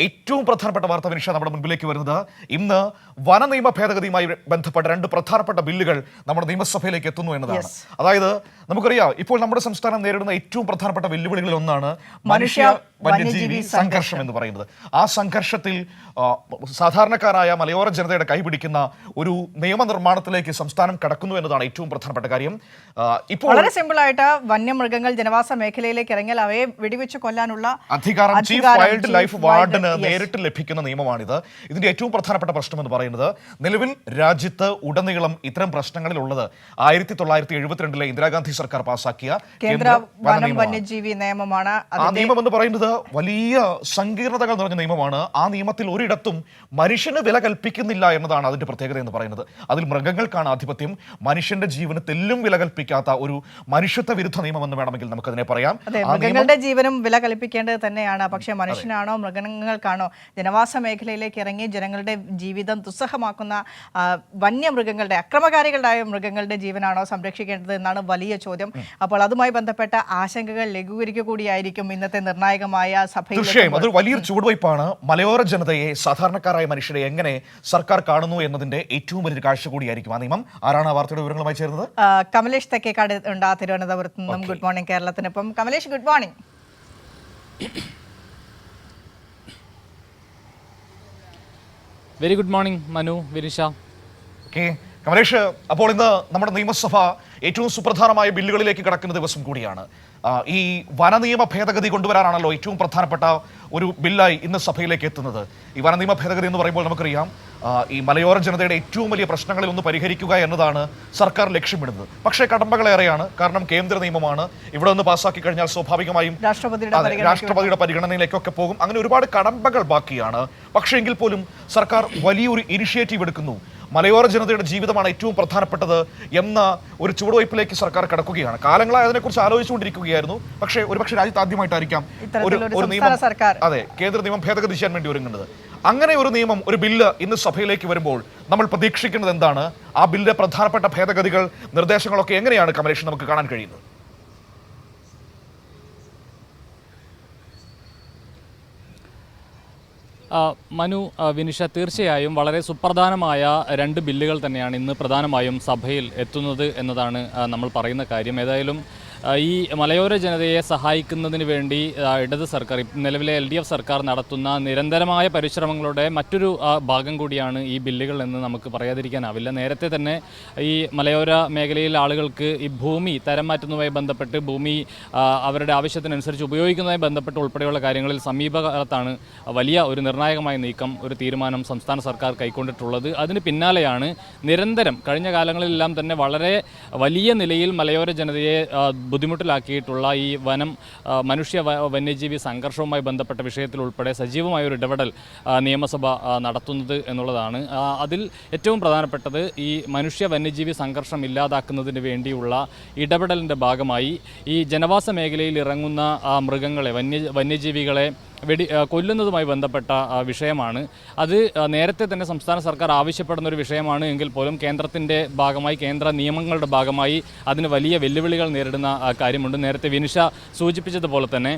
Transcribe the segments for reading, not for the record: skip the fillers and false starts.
ഏറ്റവും പ്രധാനപ്പെട്ട വാർത്ത വിനിഷ നമ്മുടെ മുൻപിലേക്ക് വരുന്നത് ഇന്ന് വന നിയമ ഭേദഗതിയുമായി ബന്ധപ്പെട്ട രണ്ട് പ്രധാനപ്പെട്ട ബില്ലുകൾ നമ്മുടെ നിയമസഭയിലേക്ക് എത്തുന്നു എന്നതാണ്. അതായത് നമുക്കറിയാം, ഇപ്പോൾ നമ്മുടെ സംസ്ഥാനം നേരിടുന്ന ഏറ്റവും പ്രധാനപ്പെട്ട വെല്ലുവിളികളിൽ ഒന്നാണ് മനുഷ്യ വന്യജീവി സംഘർഷം എന്ന് പറയുന്നത്. ആ സംഘർഷത്തിൽ സാധാരണക്കാരായ മലയോര ജനതയുടെ കൈപിടിക്കുന്ന ഒരു നിയമനിർമ്മാണത്തിലേക്ക് സംസ്ഥാനം കടക്കുന്നു എന്നതാണ് ഏറ്റവും പ്രധാനപ്പെട്ട കാര്യം. ഇപ്പോൾ വളരെ സിമ്പിൾ ആയിട്ട് വന്യമൃഗങ്ങൾ ജനവാസ മേഖലയിലേക്ക് ഇറങ്ങിയാൽ അവയെ വെടിവെച്ച് കൊല്ലാനുള്ള അധികാരം ചീഫ് വൈൽഡ് ലൈഫ് വാർഡന് നേരിട്ട് ലഭിക്കുന്ന നിയമമാണിത്. ഇതിന്റെ ഏറ്റവും പ്രധാനപ്പെട്ട പ്രശ്നം എന്ന് പറയുന്നത്, നിലവിൽ രാജ്യത്ത് ഉടനീളം ഇത്തരം പ്രശ്നങ്ങളിൽ ഉള്ളത് 1972 ഇന്ദിരാഗാന്ധി സർക്കാർ പാസാക്കിയ കേന്ദ്ര വനം വന്യജീവി നിയമമാണ്. ആ നിയമം എന്ന് പറയുന്നത് വലിയ സങ്കീർണതകൾ നിറഞ്ഞ നിയമമാണ്. ആ നിയമത്തിൽ ഒരിടത്തും മനുഷ്യന് വില കൽപ്പിക്കുന്നില്ല എന്നതാണ് അതിന്റെ പ്രത്യേകത എന്ന് പറയുന്നത്. അതിൽ മൃഗങ്ങൾക്കാണ് ആധിപത്യം. മനുഷ്യന്റെ ജീവന് തെല്ലും വില കൽപ്പിക്കാത്ത ഒരു മനുഷ്യത്വ വിരുദ്ധ നിയമം എന്ന് വേണമെങ്കിൽ നമുക്കതിനെ പറയാം. മൃഗങ്ങളുടെ ജീവനും വില കൽപ്പിക്കേണ്ടത് തന്നെയാണ്. പക്ഷേ മനുഷ്യനാണോ മൃഗങ്ങൾക്കാണോ ജനവാസ മേഖലയിലേക്ക് ഇറങ്ങി ജനങ്ങളുടെ ജീവിതം ദുസ്സഹമാക്കുന്ന വന്യമൃഗങ്ങളുടെ അക്രമകാരികളായ മൃഗങ്ങളുടെ ജീവനാണോ സംരക്ഷിക്കേണ്ടത് എന്നാണ് വലിയ ചോദ്യം. അപ്പോൾ അതുമായി ബന്ധപ്പെട്ട ആശങ്കകൾ ലഘൂകരിക്കുക കൂടിയായിരിക്കും ഇന്നത്തെ നിർണായകമായ സഭയിൽ. തീർച്ചയായും അതൊരു വലിയൊരു ചുവടുവയ്പ്പാണ്. മലയോര ജനതയെ, സാധാരണക്കാരായ മനുഷ്യരെ എങ്ങനെ സർക്കാർ കാണുന്നു എന്നതിന്റെ ഏറ്റവും വലിയൊരു കാഴ്ച കൂടിയായിരിക്കും ആ നിയമം. ആരാണ് ആ വാർത്തയുടെ വിവരങ്ങളുമായി ചേർന്നത്? കമലേഷ് തെക്കേക്കാട് ഉണ്ട് തിരുവനന്തപുരത്ത് നിന്നും. ഗുഡ് മോർണിംഗ് കേരളത്തിനൊപ്പം Kamlesh. Good morning. Very good morning Manu, Vinisha. Okay Kamlesh, അപ്പോൾ ഇന്ന് നമ്മുടെ നിയമസഭ ഏറ്റവും സുപ്രധാനമായ ബില്ലുകളിലേക്ക് കടക്കുന്ന ദിവസം കൂടിയാണ്. ഈ വനനിയമ ഭേദഗതി കൊണ്ടുവരാനാണല്ലോ ഏറ്റവും പ്രധാനപ്പെട്ട ഒരു ബില്ലായി ഇന്ന് സഭയിലേക്ക് എത്തുന്നത്. ഈ വനനിയമ ഭേദഗതി എന്ന് പറയുമ്പോൾ നമുക്കറിയാം, ഈ മലയോര ജനതയുടെ ഏറ്റവും വലിയ പ്രശ്നങ്ങളിൽ ഒന്ന് പരിഹരിക്കുക എന്നതാണ് സർക്കാർ ലക്ഷ്യമിടുന്നത്. പക്ഷേ കടമ്പകളേറെയാണ്. കാരണം കേന്ദ്ര നിയമമാണ്. ഇവിടെ ഒന്ന് പാസ്സാക്കി കഴിഞ്ഞാൽ സ്വാഭാവികമായും രാഷ്ട്രപതിയുടെ പരിഗണനയിലേക്കൊക്കെ പോകും. അങ്ങനെ ഒരുപാട് കടമ്പകൾ ബാക്കിയാണ്. പക്ഷേ എങ്കിൽ പോലും സർക്കാർ വലിയൊരു ഇനിഷ്യേറ്റീവ് എടുക്കുന്നു. മലയോര ജനതയുടെ ജീവിതമാണ് ഏറ്റവും പ്രധാനപ്പെട്ടത് എന്ന ഒരു ചുവടുവയ്പ്പിലേക്ക് സർക്കാർ കടക്കുകയാണ്. കാലങ്ങളായി അതിനെക്കുറിച്ച് ആലോചിച്ചുകൊണ്ടിരിക്കുകയായിരുന്നു. പക്ഷേ ഒരുപക്ഷെ രാജ്യത്ത് ആദ്യമായിട്ടായിരിക്കാം ഒരു നിയമം, അതെ, കേന്ദ്ര നിയമം ഭേദഗതി ചെയ്യാൻ വേണ്ടി ഒരുങ്ങുന്നത്. അങ്ങനെ ഒരു നിയമം, ഒരു ബില്ല് ഇന്ന് സഭയിലേക്ക് വരുമ്പോൾ നമ്മൾ പ്രതീക്ഷിക്കുന്നത് എന്താണ്? ആ ബില്ലിലെ പ്രധാനപ്പെട്ട ഭേദഗതികൾ, നിർദ്ദേശങ്ങളൊക്കെ എങ്ങനെയാണ് കമലേഷ് നമുക്ക് കാണാൻ കഴിയുന്നത്? മനു, വിനിഷ, തീർച്ചയായും വളരെ സുപ്രധാനമായ രണ്ട് ബില്ലുകൾ തന്നെയാണ് ഇന്ന് പ്രധാനമായും സഭയിൽ എത്തുന്നത് എന്നതാണ് നമ്മൾ പറയുന്ന കാര്യം. ഏതായാലും ഈ മലയോര ജനതയെ സഹായിക്കുന്നതിന് വേണ്ടി ഇടത് സർക്കാർ, നിലവിലെ LDF സർക്കാർ നടത്തുന്ന നിരന്തരമായ പരിശ്രമങ്ങളുടെ മറ്റൊരു ഭാഗം കൂടിയാണ് ഈ ബില്ലുകൾ എന്ന് നമുക്ക് പറയാതിരിക്കാനാവില്ല. നേരത്തെ തന്നെ ഈ മലയോര മേഖലയിലെ ആളുകൾക്ക് ഈ ഭൂമി തരം മാറ്റുന്നതുമായി ബന്ധപ്പെട്ട്, ഭൂമി അവരുടെ ആവശ്യത്തിനനുസരിച്ച് ഉപയോഗിക്കുന്നതുമായി ബന്ധപ്പെട്ട് ഉൾപ്പെടെയുള്ള കാര്യങ്ങളിൽ സമീപകാലത്താണ് വലിയ ഒരു നിർണായകമായ നീക്കം, ഒരു തീരുമാനം സംസ്ഥാന സർക്കാർ കൈക്കൊണ്ടിട്ടുള്ളത്. അതിന് പിന്നാലെയാണ് നിരന്തരം കഴിഞ്ഞ കാലങ്ങളിലെല്ലാം തന്നെ വളരെ വലിയ നിലയിൽ മലയോര ജനതയെ ബുദ്ധിമുട്ടിലാക്കിയിട്ടുള്ള ഈ മനുഷ്യ വന്യജീവി സംഘർഷവുമായി ബന്ധപ്പെട്ട വിഷയത്തിൽ ഉൾപ്പെടെ സജീവമായൊരു ഇടപെടൽ നിയമസഭ നടത്തുന്നത് എന്നുള്ളതാണ്. അതിൽ ഏറ്റവും പ്രധാനപ്പെട്ടത് ഈ മനുഷ്യ വന്യജീവി സംഘർഷം ഇല്ലാതാക്കുന്നതിന് വേണ്ടിയുള്ള ഇടപെടലിൻ്റെ ഭാഗമായി ഈ ജനവാസ മേഖലയിൽ ഇറങ്ങുന്ന മൃഗങ്ങളെ, വന്യജീവികളെ കൊല്ലുന്നതുമായി ബന്ധപ്പെട്ട വിഷയമാണ്. അത് നേരത്തെ തന്നെ സംസ്ഥാന സർക്കാർ ആവശ്യപ്പെടുന്ന ഒരു വിഷയമാണ് എങ്കിൽ പോലും കേന്ദ്രത്തിൻ്റെ ഭാഗമായി, കേന്ദ്ര നിയമങ്ങളുടെ ഭാഗമായി അതിന് വലിയ വെല്ലുവിളികൾ നേരിടുന്ന കാര്യമുണ്ട്. നേരത്തെ വിനിഷ സൂചിപ്പിച്ചതുപോലെ തന്നെ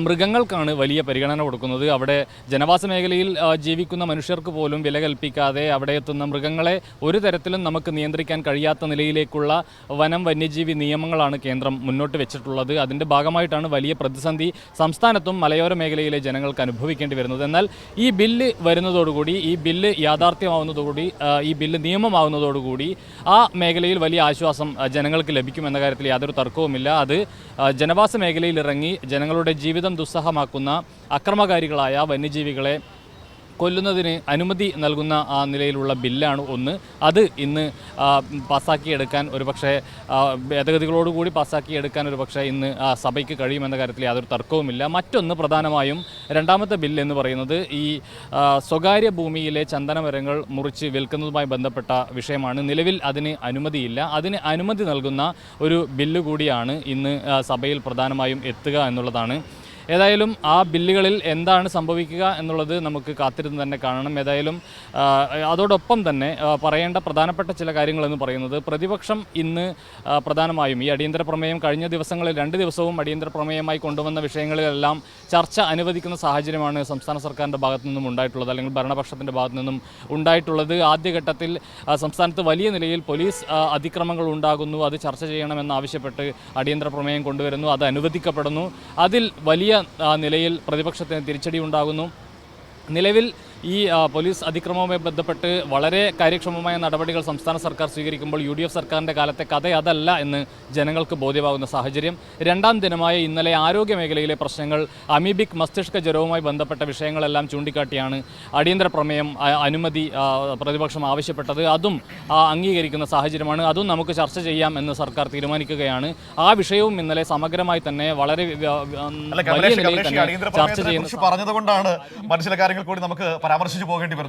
മൃഗങ്ങൾക്കാണ് വലിയ പരിഗണന കൊടുക്കുന്നത്. അവിടെ ജനവാസ മേഖലയിൽ ജീവിക്കുന്ന മനുഷ്യർക്ക് പോലും വില കൽപ്പിക്കാതെ അവിടെ എത്തുന്ന മൃഗങ്ങളെ ഒരു തരത്തിലും നമുക്ക് നിയന്ത്രിക്കാൻ കഴിയാത്ത നിലയിലേക്കുള്ള വന്യജീവി നിയമങ്ങളാണ് കേന്ദ്രം മുന്നോട്ട് വെച്ചിട്ടുള്ളത്. അതിൻ്റെ ഭാഗമായിട്ടാണ് വലിയ പ്രതിസന്ധി സംസ്ഥാനത്തും മലയോര മേഖലയിലെ ജനങ്ങൾക്ക് അനുഭവിക്കേണ്ടി വരുന്നത്. എന്നാൽ ഈ ബില്ല് വരുന്നതോടുകൂടി, ഈ ബില്ല് യാഥാർത്ഥ്യമാവുന്നതോടുകൂടി, ഈ ബില്ല് നിയമമാവുന്നതോടുകൂടി ആ മേഖലയിൽ വലിയ ആശ്വാസം ജനങ്ങൾക്ക് ലഭിക്കുമെന്ന കാര്യത്തിൽ യാതൊരു തർക്കവുമില്ല. അത് ജനവാസ മേഖലയിൽ ഇറങ്ങി ജനങ്ങളുടെ ജീവിതം ദുസ്സഹമാക്കുന്ന അക്രമകാരികളായ വന്യജീവികളെ കൊല്ലുന്നതിന് അനുമതി നൽകുന്ന ആ നിലയിലുള്ള ബില്ലാണ് ഒന്ന്. അത് ഇന്ന് പാസ്സാക്കിയെടുക്കാൻ ഒരുപക്ഷെ ഭേദഗതികളോടുകൂടി പാസ്സാക്കിയെടുക്കാൻ ഒരുപക്ഷെ ഇന്ന് സഭയ്ക്ക് കഴിയുമെന്ന കാര്യത്തിൽ യാതൊരു തർക്കവുമില്ല. മറ്റൊന്ന് പ്രധാനമായും രണ്ടാമത്തെ ബില്ല് എന്ന് പറയുന്നത് ഈ സ്വകാര്യ ഭൂമിയിലെ ചന്ദനമരങ്ങൾ മുറിച്ച് വിൽക്കുന്നതുമായി ബന്ധപ്പെട്ട വിഷയമാണ്. നിലവിൽ അതിന് അനുമതിയില്ല. അതിന് അനുമതി നൽകുന്ന ഒരു ബില്ല് കൂടിയാണ് ഇന്ന് സഭയിൽ പ്രധാനമായും എത്തുക എന്നുള്ളതാണ്. ഏതായാലും ആ ബില്ലുകളിൽ എന്താണ് സംഭവിക്കുക എന്നുള്ളത് നമുക്ക് കാത്തിരുന്ന് തന്നെ കാണണം. ഏതായാലും അതോടൊപ്പം തന്നെ പറയേണ്ട പ്രധാനപ്പെട്ട ചില കാര്യങ്ങളെന്ന് പറയുന്നത് പ്രതിപക്ഷം ഇന്ന് പ്രധാനമായും ഈ അടിയന്തര പ്രമേയം കഴിഞ്ഞ ദിവസങ്ങളിൽ 2 ദിവസവും അടിയന്തര പ്രമേയമായി കൊണ്ടുവന്ന വിഷയങ്ങളിലെല്ലാം ചർച്ച അനുവദിക്കുന്ന സാഹചര്യമാണ് സംസ്ഥാന സർക്കാരിൻ്റെ ഭാഗത്തു നിന്നും ഉണ്ടായിട്ടുള്ളത്, അല്ലെങ്കിൽ ഭരണപക്ഷത്തിൻ്റെ ഭാഗത്തു നിന്നും ഉണ്ടായിട്ടുള്ളത്. ആദ്യഘട്ടത്തിൽ സംസ്ഥാനത്ത് വലിയ നിലയിൽ പോലീസ് അതിക്രമങ്ങൾ ഉണ്ടാകുന്നു, അത് ചർച്ച ചെയ്യണമെന്നാവശ്യപ്പെട്ട് അടിയന്തര പ്രമേയം കൊണ്ടുവരുന്നു, അത് അനുവദിക്കപ്പെടുന്നു. അതിൽ വലിയ നിലയിൽ പ്രതിപക്ഷത്തിന് തിരിച്ചടി ഉണ്ടാകുന്നു. നിലവിൽ ഈ പോലീസ് അതിക്രമവുമായി ബന്ധപ്പെട്ട് വളരെ കാര്യക്ഷമമായ നടപടികൾ സംസ്ഥാന സർക്കാർ സ്വീകരിക്കുമ്പോൾ UDF സർക്കാരിൻ്റെ കാലത്തെ കഥ അതല്ല എന്ന് ജനങ്ങൾക്ക് ബോധ്യമാകുന്ന സാഹചര്യം. 2ാം ദിനമായ ഇന്നലെ ആരോഗ്യ മേഖലയിലെ പ്രശ്നങ്ങൾ, അമീബിക് മസ്തിഷ്ക ജ്വരവുമായി ബന്ധപ്പെട്ട വിഷയങ്ങളെല്ലാം ചൂണ്ടിക്കാട്ടിയാണ് അടിയന്തര പ്രമേയം അനുമതി പ്രതിപക്ഷം ആവശ്യപ്പെട്ടത്. അതും അംഗീകരിക്കുന്ന സാഹചര്യമാണ്. അതും നമുക്ക് ചർച്ച ചെയ്യാം എന്ന് സർക്കാർ തീരുമാനിക്കുകയാണ്. ആ വിഷയവും ഇന്നലെ സമഗ്രമായി തന്നെ വളരെ വലിയ നിലയിൽ തന്നെ ചർച്ച ചെയ്യുന്ന പറഞ്ഞതുകൊണ്ടാണ് മറ്റു ചില കാര്യങ്ങൾ കൂടി നമുക്ക് പരാമർശിച്ചു പോകേണ്ടി വരുന്നത്.